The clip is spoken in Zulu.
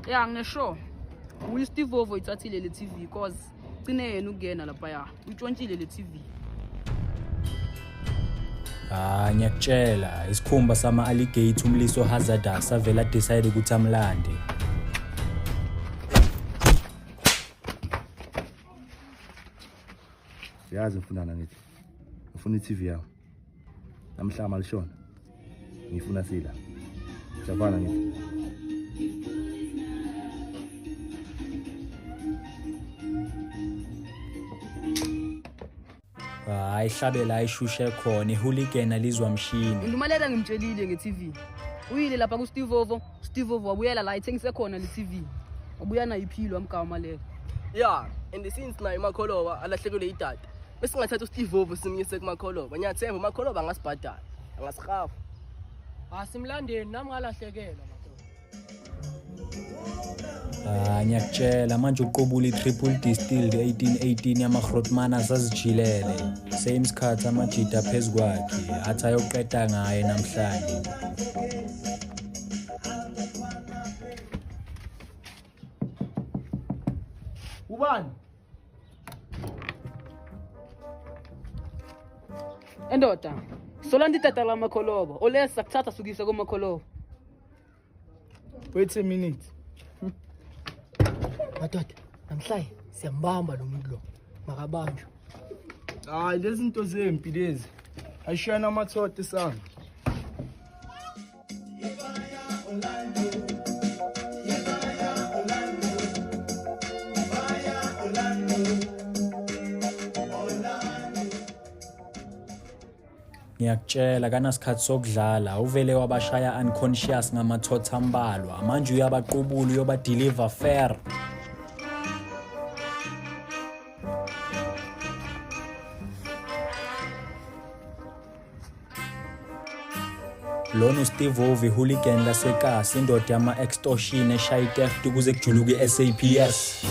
Ya ngisho uSteve Ovo itsathile le TV because cine yena ukungena lapha ya utshontshile le TV. Ngiyakutshela isikhumba sama alligator umliso hazardous avela decide ukuthi amlande. Yazi mfunana ngithi. Ufuna iTV yawo. Namhlanje malishona. Ngifuna sila. Siyavana ngithi. Ayihlabela ayishushe khona ihooligan alizwa mshini. Ngilumalela ngimtshelile ngeTV. Uyile lapha kuSteve Ovo, Steve Ovo wabuyela la ithengise khona le TV. Wabuya na iphilo amgama lelo. Yeah, and since naye uMakholoba alahlekelwe idada. Bese ngathatha uSteve Ovo simnyise kuMakholoba. Ngiyathemba uMakholoba angasibhadala. Angasikhafu. Asimlandeni nami ngalahlekelwa madoda. Ngiyakutshela manje uqobula i-triple distilled 1818 yamaGrootman azazijilele. Same isikhathi amajida phezukwakhe athi ayoqeda ngaye namhlanje. Ubani? Endoda, sola nditata la Makholoba, olesa kuthatha sukise kuMakholoba. Wait a minute. Madoda, namhlanje siyambamba lo muntu lo. Makabanjwe. Hayi lezi zinto zempi lezi. Ayishana amathothe sami. Ngiyakutshela kanasikhathi sokudlala uvele wabashaya unconscious ngamathotha ambalwa manje uyabaqubula uyoba deliver fair. Lona uSteve Ovo ihooligan lasekasi indoda yama extortion eshaya theft kuze kujuluke SAPS.